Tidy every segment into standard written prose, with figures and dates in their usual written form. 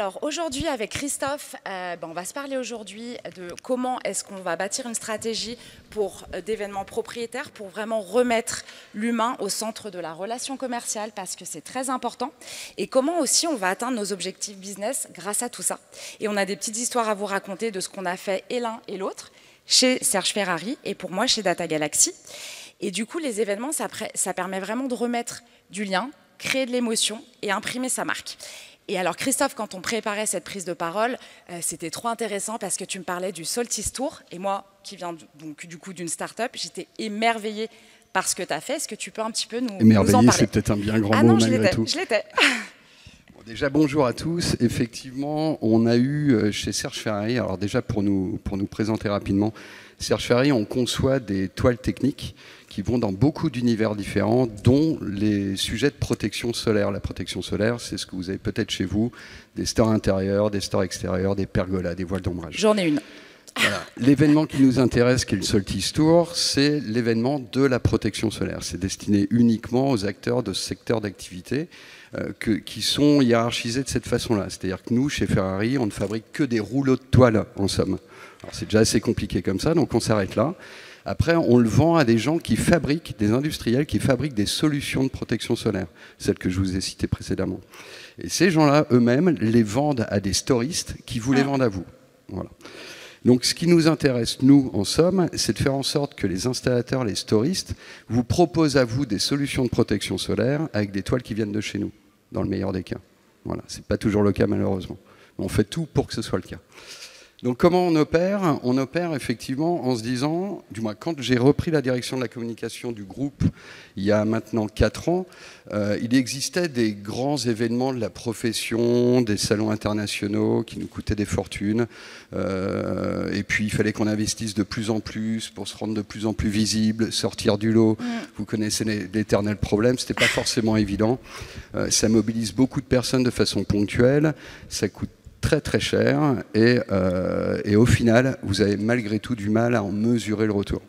Alors aujourd'hui avec Christophe, on va se parler aujourd'hui de comment est-ce qu'on va bâtir une stratégie pour d'événements propriétaires pour vraiment remettre l'humain au centre de la relation commerciale parce que c'est très important et comment aussi on va atteindre nos objectifs business grâce à tout ça. Et on a des petites histoires à vous raconter de ce qu'on a fait et l'un et l'autre chez Serge Ferrari et pour moi chez Data Galaxy. Et du coup les événements ça permet vraiment de remettre du lien, créer de l'émotion et imprimer sa marque. Et alors Christophe, quand on préparait cette prise de parole, c'était trop intéressant parce que tu me parlais du Solstice Tour. Et moi, qui viens donc, du coup d'une start-up, j'étais émerveillée par ce que tu as fait. Est-ce que tu peux un petit peu nous en parler? Émerveillée, c'est peut-être un bien grand mot malgré tout. Je l'étais. Bon, déjà, bonjour à tous. Effectivement, on a eu chez Serge Ferrari, alors déjà pour nous présenter rapidement, Serge Ferrari, on conçoit des toiles techniques qui vont dans beaucoup d'univers différents, dont les sujets de protection solaire. La protection solaire, c'est ce que vous avez peut-être chez vous, des stores intérieurs, des stores extérieurs, des pergolas, des voiles d'ombrage. J'en ai une. Voilà. L'événement qui nous intéresse, qui est le Solstice Tour, c'est l'événement de la protection solaire. C'est destiné uniquement aux acteurs de ce secteur d'activité qui sont hiérarchisés de cette façon-là. C'est-à-dire que nous, chez Ferrari, on ne fabrique que des rouleaux de toile, en somme. Alors c'est déjà assez compliqué comme ça, donc on s'arrête là. Après, on le vend à des gens qui fabriquent, des industriels qui fabriquent des solutions de protection solaire, celles que je vous ai citées précédemment. Et ces gens-là, eux-mêmes, les vendent à des storistes qui vous les vendent à vous. Voilà. Donc ce qui nous intéresse, nous, en somme, c'est de faire en sorte que les installateurs, les storistes, vous proposent à vous des solutions de protection solaire avec des toiles qui viennent de chez nous, dans le meilleur des cas. Voilà, c'est pas toujours le cas malheureusement. On fait tout pour que ce soit le cas. Donc comment on opère? On opère effectivement en se disant, du moins quand j'ai repris la direction de la communication du groupe il y a maintenant 4 ans, il existait des grands événements de la profession, des salons internationaux qui nous coûtaient des fortunes, et puis il fallait qu'on investisse de plus en plus pour se rendre de plus en plus visible, sortir du lot. Vous connaissez l'éternel problème, c'était pas forcément évident. Ça mobilise beaucoup de personnes de façon ponctuelle, ça coûte très très cher et au final, vous avez malgré tout du mal à en mesurer le retour.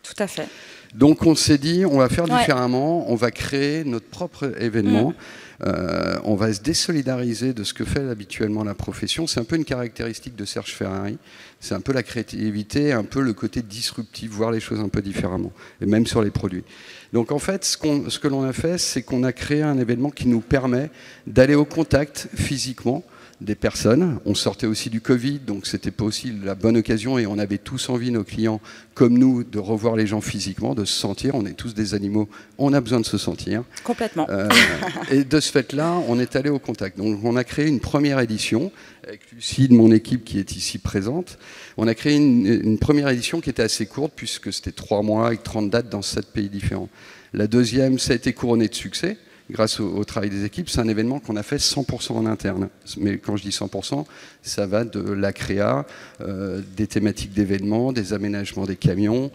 Tout à fait. Donc on s'est dit, on va faire différemment, on va créer notre propre événement, on va se désolidariser de ce que fait habituellement la profession. C'est un peu une caractéristique de Serge Ferrari, c'est un peu la créativité, un peu le côté disruptif, voir les choses un peu différemment, et même sur les produits. Donc en fait, ce que l'on a fait, c'est qu'on a créé un événement qui nous permet d'aller au contact physiquement des personnes. On sortait aussi du Covid, donc c'était pas aussi la bonne occasion et on avait tous envie, nos clients comme nous, de revoir les gens physiquement, de se sentir. On est tous des animaux, on a besoin de se sentir. Complètement. Et de ce fait-là, on est allé au contact. Donc on a créé une première édition, avec Lucie de mon équipe qui est ici présente. On a créé une première édition qui était assez courte, puisque c'était 3 mois avec 30 dates dans 7 pays différents. La deuxième, ça a été couronné de succès. Grâce au travail des équipes, c'est un événement qu'on a fait 100% en interne. Mais quand je dis 100%, ça va de la créa, des thématiques d'événements, des aménagements des camions,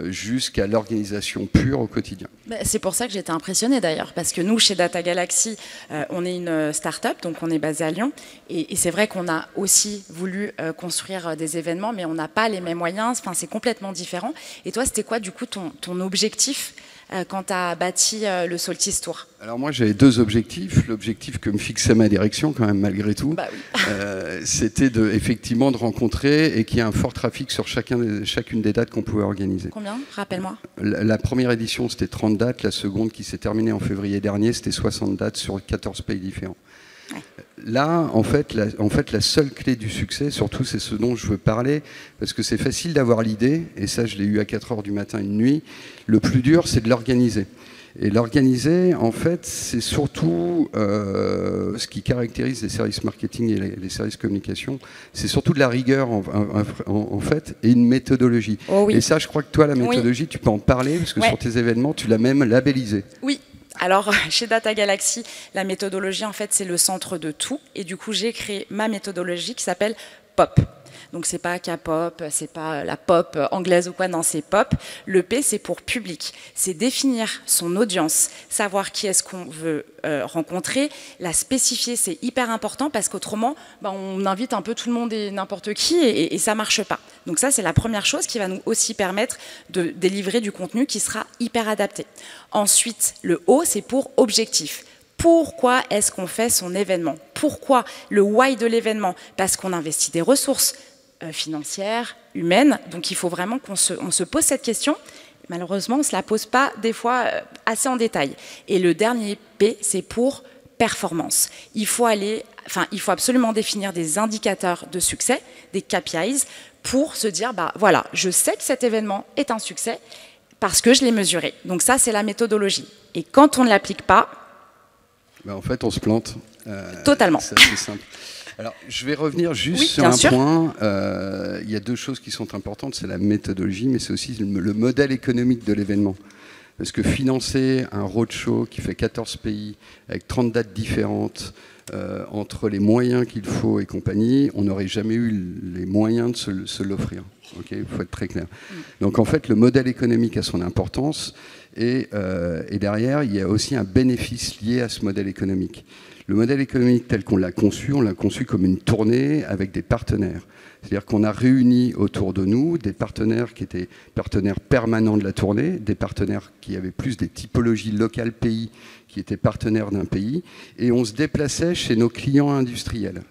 jusqu'à l'organisation pure au quotidien. C'est pour ça que j'étais impressionnée d'ailleurs, parce que nous, chez Data Galaxy, on est une start-up, donc on est basé à Lyon, et c'est vrai qu'on a aussi voulu construire des événements, mais on n'a pas les mêmes moyens, enfin, c'est complètement différent. Et toi, c'était quoi du coup ton objectif quand tu as bâti le Solstice Tour? Alors moi j'avais 2 objectifs. L'objectif que me fixait ma direction quand même malgré tout, c'était effectivement de rencontrer et qu'il y ait un fort trafic sur chacune des dates qu'on pouvait organiser. Combien? Rappelle-moi. La première édition c'était 30 dates, la seconde qui s'est terminée en février dernier c'était 60 dates sur 14 pays différents. Ouais. Là, en fait, la seule clé du succès, surtout c'est ce dont je veux parler, parce que c'est facile d'avoir l'idée, et ça je l'ai eu à 4 heures du matin une nuit, le plus dur c'est de l'organiser. Et l'organiser, en fait, c'est surtout ce qui caractérise les services marketing et les services communication, c'est surtout de la rigueur en fait, et une méthodologie. Oh oui. Et ça, je crois que toi, la méthodologie, tu peux en parler, parce que sur tes événements, tu l'as même labellisé. Oui. Alors, chez Data Galaxy, la méthodologie, en fait, c'est le centre de tout. Et du coup, j'ai créé ma méthodologie qui s'appelle POP. Donc, c'est pas K-pop, c'est pas la pop anglaise ou quoi, non, c'est POP. Le P, c'est pour public. C'est définir son audience, savoir qui est-ce qu'on veut rencontrer, la spécifier, c'est hyper important parce qu'autrement, on invite un peu tout le monde et n'importe qui et ça marche pas. Donc ça, c'est la première chose qui va nous aussi permettre de délivrer du contenu qui sera hyper adapté. Ensuite, le O, c'est pour objectif. Pourquoi est-ce qu'on fait son événement? pourquoi, le why de l'événement, parce qu'on investit des ressources financières, humaines, donc il faut vraiment qu'on se pose cette question. Malheureusement, on ne se la pose pas des fois assez en détail. Et le dernier P, c'est pour performance. Il faut absolument définir des indicateurs de succès, des KPIs, pour se dire, bah voilà, je sais que cet événement est un succès parce que je l'ai mesuré. Donc ça, c'est la méthodologie. Et quand on ne l'applique pas... Ben en fait, on se plante. Totalement. C'est assez simple. Alors, je vais revenir juste sur un point. Il y a deux choses qui sont importantes, c'est la méthodologie, mais c'est aussi le modèle économique de l'événement. Parce que financer un roadshow qui fait 14 pays, avec 30 dates différentes, entre les moyens qu'il faut et compagnie, on n'aurait jamais eu les moyens de se l'offrir. Okay, il faut être très clair. Donc en fait, le modèle économique a son importance, et derrière, il y a aussi un bénéfice lié à ce modèle économique. Le modèle économique tel qu'on l'a conçu, on l'a conçu comme une tournée avec des partenaires. C'est-à-dire qu'on a réuni autour de nous des partenaires qui étaient partenaires permanents de la tournée, des partenaires qui avaient plus des typologies locales pays, qui étaient partenaires d'un pays, et on se déplaçait chez nos clients industriels.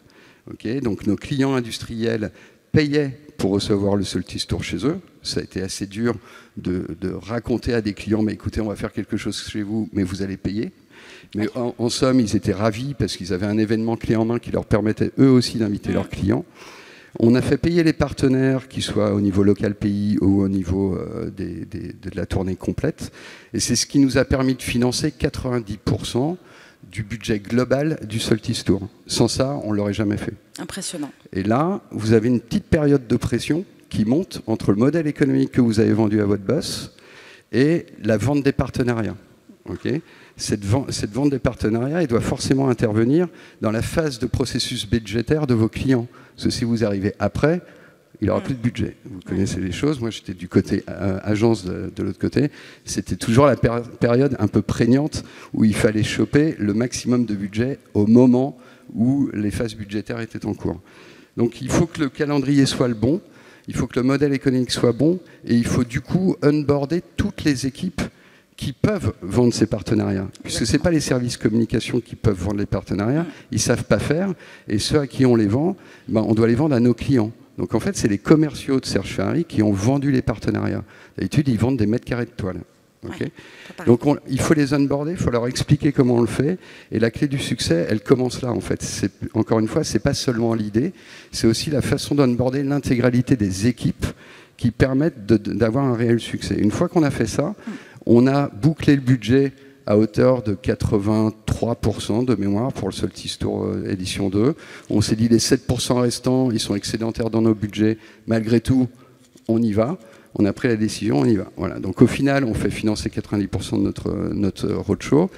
Okay, donc nos clients industriels payaient pour recevoir le Solstice Tour chez eux. Ça a été assez dur de raconter à des clients, mais écoutez, on va faire quelque chose chez vous, mais vous allez payer. Mais en somme, ils étaient ravis parce qu'ils avaient un événement clé en main qui leur permettait eux aussi d'inviter leurs clients. On a fait payer les partenaires, qu'ils soient au niveau local pays ou au niveau de la tournée complète. Et c'est ce qui nous a permis de financer 90% du budget global du Solstice Tour. Sans ça, on ne l'aurait jamais fait. Impressionnant. Et là, vous avez une petite période de pression qui monte entre le modèle économique que vous avez vendu à votre boss et la vente des partenariats. Okay, cette vente des partenariats, elle doit forcément intervenir dans la phase de processus budgétaire de vos clients. Parce que si vous arrivez après, il n'y aura plus de budget. Vous connaissez les choses. Moi, j'étais du côté agence de l'autre côté. C'était toujours la période un peu prégnante où il fallait choper le maximum de budget au moment où les phases budgétaires étaient en cours. Donc, il faut que le calendrier soit le bon, il faut que le modèle économique soit bon, et il faut du coup onboarder toutes les équipes qui peuvent vendre ces partenariats. Puisque ce n'est pas les services communication qui peuvent vendre les partenariats, ils ne savent pas faire, et ceux à qui on les vend, ben, on doit les vendre à nos clients. Donc en fait, c'est les commerciaux de Serge Ferrari qui ont vendu les partenariats. D'habitude, ils vendent des mètres carrés de toile. Okay, donc il faut les onboarder, il faut leur expliquer comment on le fait, et la clé du succès, elle commence là en fait. Encore une fois, ce n'est pas seulement l'idée, c'est aussi la façon d'onboarder l'intégralité des équipes qui permettent d'avoir un réel succès. Une fois qu'on a fait ça, on a bouclé le budget à hauteur de 83% de mémoire pour le Solstice Tour édition 2. On s'est dit les 7% restants, ils sont excédentaires dans nos budgets. Malgré tout, on y va. On a pris la décision, on y va. Voilà. Donc au final, on fait financer 90% de notre roadshow.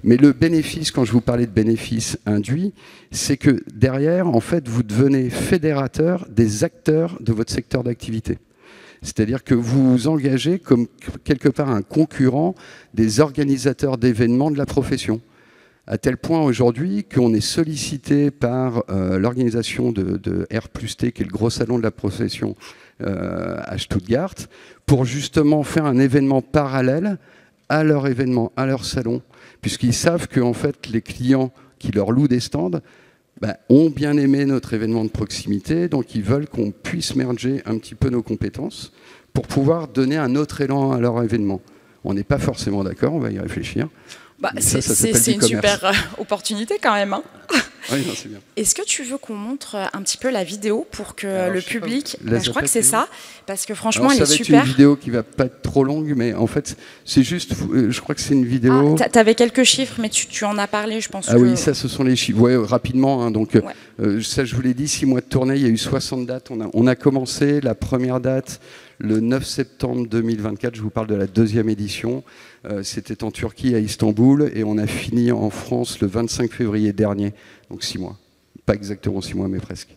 Mais le bénéfice, quand je vous parlais de bénéfice induit, c'est que derrière, en fait, vous devenez fédérateur des acteurs de votre secteur d'activité. C'est-à-dire que vous vous engagez comme quelque part un concurrent des organisateurs d'événements de la profession. À tel point aujourd'hui qu'on est sollicité par l'organisation de R+T, qui est le gros salon de la profession à Stuttgart, pour justement faire un événement parallèle à leur événement, à leur salon, puisqu'ils savent que en fait, les clients qui leur louent des stands ont bien aimé notre événement de proximité, donc ils veulent qu'on puisse merger un petit peu nos compétences pour pouvoir donner un autre élan à leur événement. On n'est pas forcément d'accord, on va y réfléchir. C'est une super opportunité quand même. Hein. Oui, non, c'est bien. Est-ce que tu veux qu'on montre un petit peu la vidéo pour que le public... je crois que c'est ça, parce que franchement, elle est super. Ça va être une vidéo qui ne va pas être trop longue, mais en fait, c'est juste... Je crois que c'est une vidéo... Tu avais quelques chiffres, mais tu en as parlé, je pense. Oui, ça, ce sont les chiffres. Ouais, rapidement, hein, donc, ça, je vous l'ai dit, 6 mois de tournée, il y a eu 60 dates. On a commencé la première date le 9 septembre 2024, je vous parle de la deuxième édition. C'était en Turquie, à Istanbul, et on a fini en France le 25 février dernier, donc 6 mois. Pas exactement 6 mois, mais presque.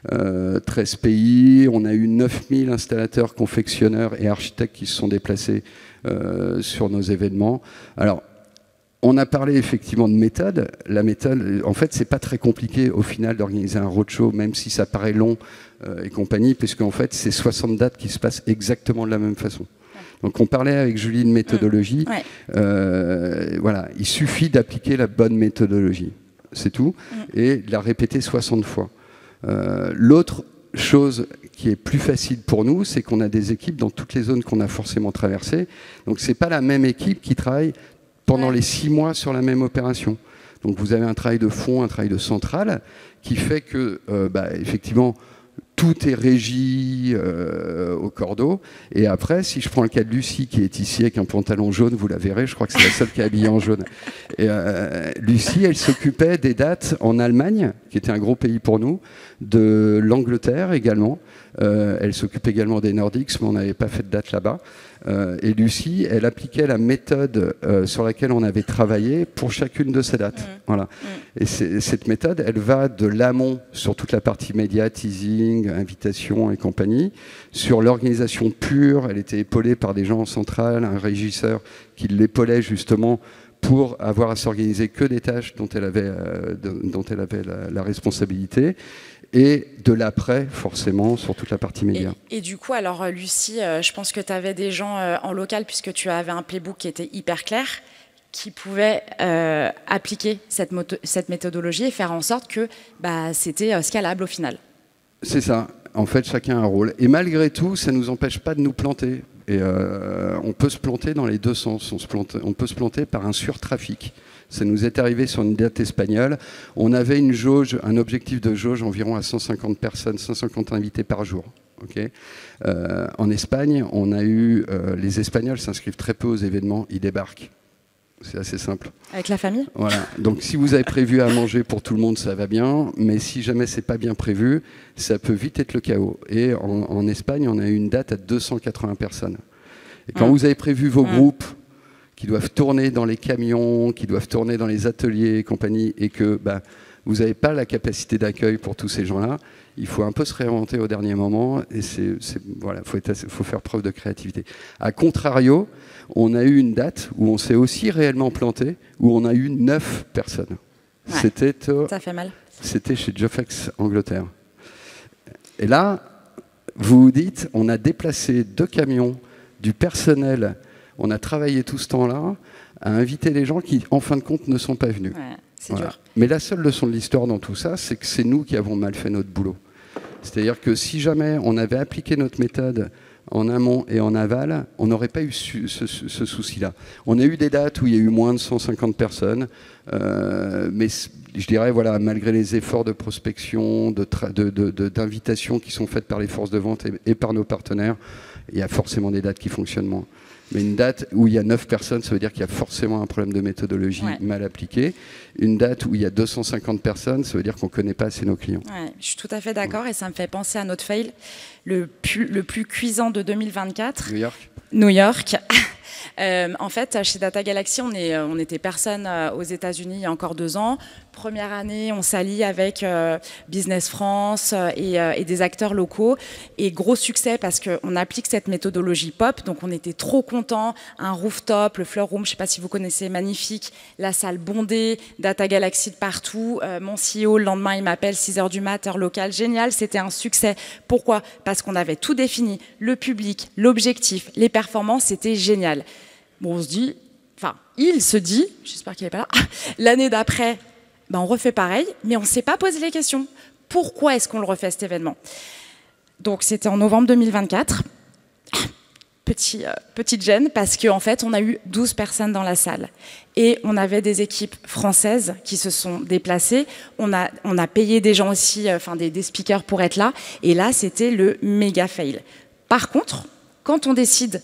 13 pays, on a eu 9000 installateurs, confectionneurs et architectes qui se sont déplacés sur nos événements. Alors, on a parlé effectivement de méthode. La méthode, en fait, c'est pas très compliqué au final d'organiser un roadshow, même si ça paraît long et compagnie, puisqu'en fait, c'est 60 dates qui se passent exactement de la même façon. Donc, on parlait avec Julie de méthodologie. Voilà, il suffit d'appliquer la bonne méthodologie. c'est tout, et de la répéter 60 fois. L'autre chose qui est plus facile pour nous, c'est qu'on a des équipes dans toutes les zones qu'on a forcément traversées. Donc c'est pas la même équipe qui travaille pendant les 6 mois sur la même opération. Donc vous avez un travail de fond, un travail de centrale, qui fait que, effectivement, tout est régi au cordeau. Et après, si je prends le cas de Lucie, qui est ici avec un pantalon jaune, vous la verrez, je crois que c'est la seule qui est habillée en jaune. Et, Lucie, elle s'occupait des dates en Allemagne, qui était un gros pays pour nous, de l'Angleterre également. Elle s'occupe également des Nordiques, mais on n'avait pas fait de date là-bas. Et Lucie, elle appliquait la méthode sur laquelle on avait travaillé pour chacune de ces dates. Voilà. Et cette méthode, elle va de l'amont sur toute la partie média, teasing, invitation et compagnie. Sur l'organisation pure, elle était épaulée par des gens en centrale, un régisseur qui l'épaulait justement pour avoir à s'organiser que des tâches dont elle avait la responsabilité. Et de l'après, forcément, sur toute la partie média. Et du coup, alors Lucie, je pense que tu avais des gens en local, puisque tu avais un playbook qui était hyper clair, qui pouvaient appliquer cette méthodologie et faire en sorte que c'était scalable au final. C'est ça. En fait, chacun a un rôle. Et malgré tout, ça ne nous empêche pas de nous planter. Et on peut se planter dans les deux sens. On peut se planter par un surtrafic. Ça nous est arrivé sur une date espagnole. On avait une jauge, un objectif de jauge environ à 150 personnes, 150 invités par jour. Okay. En Espagne, on a eu... les Espagnols s'inscrivent très peu aux événements, ils débarquent. C'est assez simple. Avec la famille ? Voilà. Donc si vous avez prévu à manger pour tout le monde, ça va bien. Mais si jamais c'est pas bien prévu, ça peut vite être le chaos. Et en Espagne, on a eu une date à 280 personnes. Et quand vous avez prévu vos groupes qui doivent tourner dans les camions, qui doivent tourner dans les ateliers et compagnie, et que vous n'avez pas la capacité d'accueil pour tous ces gens-là, il faut un peu se réinventer au dernier moment, et voilà, faut faire preuve de créativité. A contrario, on a eu une date où on s'est aussi réellement planté, où on a eu 9 personnes. Ouais, ça fait mal. C'était chez Jofex Angleterre. Et là, vous vous dites, on a déplacé 2 camions, du personnel. On a travaillé tout ce temps-là à inviter les gens qui, en fin de compte, ne sont pas venus. Ouais, c'est dur. Mais la seule leçon de l'histoire dans tout ça, c'est que c'est nous qui avons mal fait notre boulot. C'est-à-dire que si jamais on avait appliqué notre méthode en amont et en aval, on n'aurait pas eu ce souci-là. On a eu des dates où il y a eu moins de 150 personnes, mais je dirais, voilà, malgré les efforts de prospection, d'invitation qui sont faites par les forces de vente et par nos partenaires, il y a forcément des dates qui fonctionnent moins. Mais une date où il y a 9 personnes, ça veut dire qu'il y a forcément un problème de méthodologie mal appliqué. Une date où il y a 250 personnes, ça veut dire qu'on ne connaît pas assez nos clients. Ouais, je suis tout à fait d'accord et ça me fait penser à notre fail, le plus cuisant de 2024. New York. En fait, chez Data Galaxy, on était personne aux États-Unis il y a encore 2 ans. Première année, on s'allie avec Business France et des acteurs locaux. Et gros succès parce qu'on applique cette méthodologie POP. Donc, on était trop contents. Un rooftop, le Floor Room, je ne sais pas si vous connaissez, magnifique. La salle bondée, Data Galaxy de partout. Mon CEO, le lendemain, il m'appelle 6h du mat, heure locale. Génial, c'était un succès. Pourquoi ? Parce qu'on avait tout défini. Le public, l'objectif, les performances, c'était génial. Bon, on se dit, enfin, il se dit, j'espère qu'il n'est pas là, l'année d'après, on refait pareil, mais on ne s'est pas posé les questions. Pourquoi est-ce qu'on le refait, cet événement ? Donc, c'était en novembre 2024. Petite gêne, parce qu'en fait, on a eu 12 personnes dans la salle. Et on avait des équipes françaises qui se sont déplacées. On a payé des gens aussi, des speakers pour être là. Et là, c'était le méga fail. Par contre, quand on décide...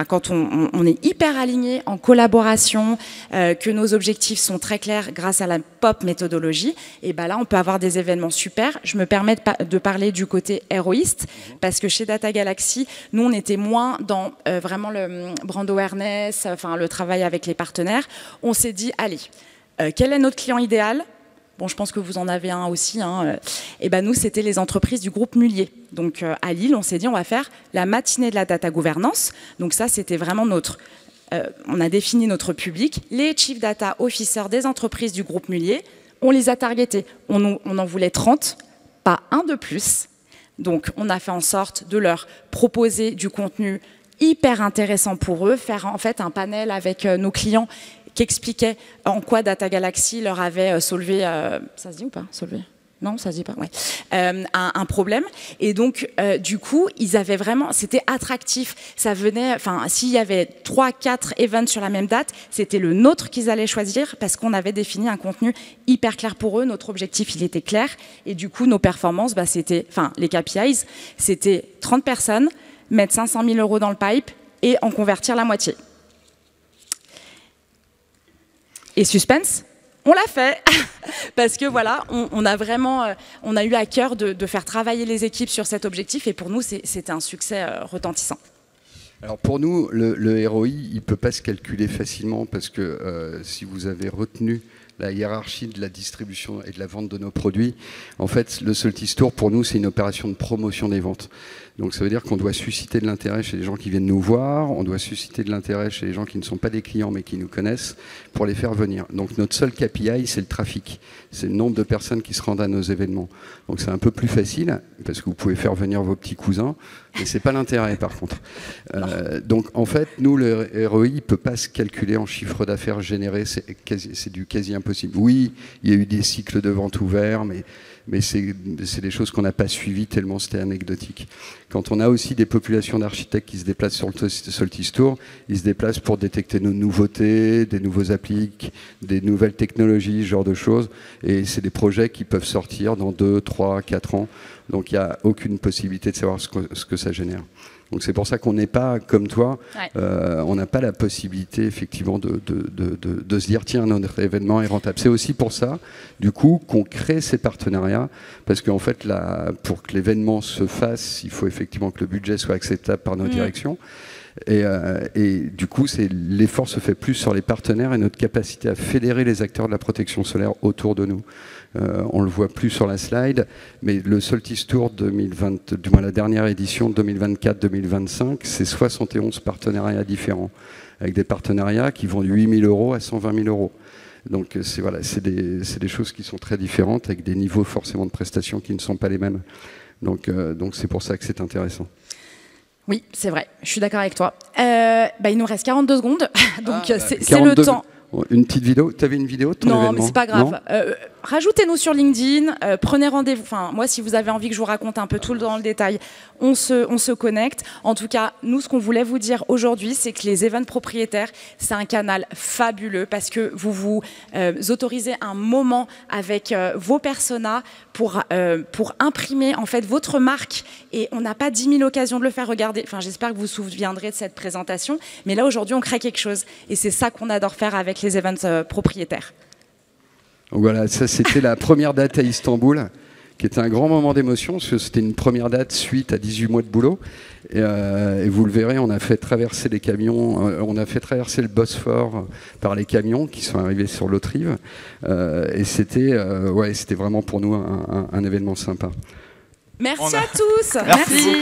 quand on est hyper aligné en collaboration, que nos objectifs sont très clairs grâce à la POP méthodologie, et là, on peut avoir des événements super. Je me permets de parler du côté héroïste, parce que chez Data Galaxy, nous, on était moins dans vraiment le brand awareness, le travail avec les partenaires. On s'est dit, allez, quel est notre client idéal ? Bon, je pense que vous en avez un aussi. Et nous, c'était les entreprises du groupe Mullier. Donc, à Lille, on s'est dit, on va faire la matinée de la data gouvernance. Donc, ça, c'était vraiment on a défini notre public. Les Chief Data Officers des entreprises du groupe Mullier, on les a targetés. On en voulait 30, pas un de plus. Donc, on a fait en sorte de leur proposer du contenu hyper intéressant pour eux, faire en fait un panel avec nos clients qui expliquait en quoi Data Galaxy leur avait soulevé, ça se dit ou pas, soulevé ? Non, ça se dit pas. Ouais. Un problème. Et donc, du coup, ils avaient vraiment, c'était attractif. Ça venait, enfin, s'il y avait 3-4 events sur la même date, c'était le nôtre qu'ils allaient choisir parce qu'on avait défini un contenu hyper clair pour eux. Notre objectif, il était clair. Et du coup, nos performances, bah, c'était, enfin, les KPIs, c'était 30 personnes, mettre 500 000 € dans le pipe et en convertir la moitié. Et suspense, on l'a fait parce que voilà, on a vraiment, on a eu à cœur de faire travailler les équipes sur cet objectif et pour nous, c'était un succès retentissant. Alors pour nous, le ROI, il ne peut pas se calculer facilement parce que si vous avez retenu la hiérarchie de la distribution et de la vente de nos produits, en fait, le Soltis Tour, pour nous, c'est une opération de promotion des ventes. Donc ça veut dire qu'on doit susciter de l'intérêt chez les gens qui viennent nous voir, on doit susciter de l'intérêt chez les gens qui ne sont pas des clients mais qui nous connaissent pour les faire venir. Donc notre seul KPI, c'est le trafic, c'est le nombre de personnes qui se rendent à nos événements. Donc c'est un peu plus facile parce que vous pouvez faire venir vos petits cousins, mais c'est pas l'intérêt par contre. Donc en fait, nous, le ROI ne peut pas se calculer en chiffre d'affaires généré, c'est du quasi impossible. Oui, il y a eu des cycles de vente ouverts, mais c'est des choses qu'on n'a pas suivies tellement c'était anecdotique. Quand on a aussi des populations d'architectes qui se déplacent sur le Soltis Tour, ils se déplacent pour détecter nos nouveautés, des nouveaux appliques, des nouvelles technologies, ce genre de choses. Et c'est des projets qui peuvent sortir dans 2, 3, 4 ans. Donc il n'y a aucune possibilité de savoir ce que ça génère. Donc c'est pour ça qu'on n'est pas comme toi, on n'a pas la possibilité effectivement de se dire tiens, notre événement est rentable. C'est aussi pour ça, du coup, qu'on crée ces partenariats, parce qu'en fait, pour que l'événement se fasse, il faut effectivement que le budget soit acceptable par nos directions. Et du coup, l'effort se fait plus sur les partenaires et notre capacité à fédérer les acteurs de la protection solaire autour de nous. On le voit plus sur la slide, mais le Soltis Tour 2020, du moins la dernière édition 2024-2025, c'est 71 partenariats différents, avec des partenariats qui vont de 8 000 € à 120 000 €. Donc voilà, c'est des choses qui sont très différentes, avec des niveaux forcément de prestations qui ne sont pas les mêmes. Donc c'est pour ça que c'est intéressant. Oui, c'est vrai, je suis d'accord avec toi. Il nous reste 42 secondes, donc c'est le temps. Une petite vidéo. Tu avais une vidéo de ton événement ? Non, mais c'est pas grave. Rajoutez-nous sur LinkedIn, prenez rendez-vous. Enfin, moi, si vous avez envie que je vous raconte un peu tout dans le détail, on se connecte. En tout cas, nous, ce qu'on voulait vous dire aujourd'hui, c'est que les events propriétaires, c'est un canal fabuleux parce que vous vous autorisez un moment avec vos personas pour imprimer en fait votre marque. Et on n'a pas 10 000 occasions de le faire. Regarder. Enfin, j'espère que vous vous souviendrez de cette présentation. Mais là, aujourd'hui, on crée quelque chose. Et c'est ça qu'on adore faire avec les events propriétaires. Donc voilà, ça c'était la première date à Istanbul, qui était un grand moment d'émotion, parce que c'était une première date suite à 18 mois de boulot. Et vous le verrez, on a fait traverser les camions, on a fait traverser le Bosphore par les camions qui sont arrivés sur l'autre rive. Et c'était vraiment pour nous un événement sympa. Merci à tous. Merci.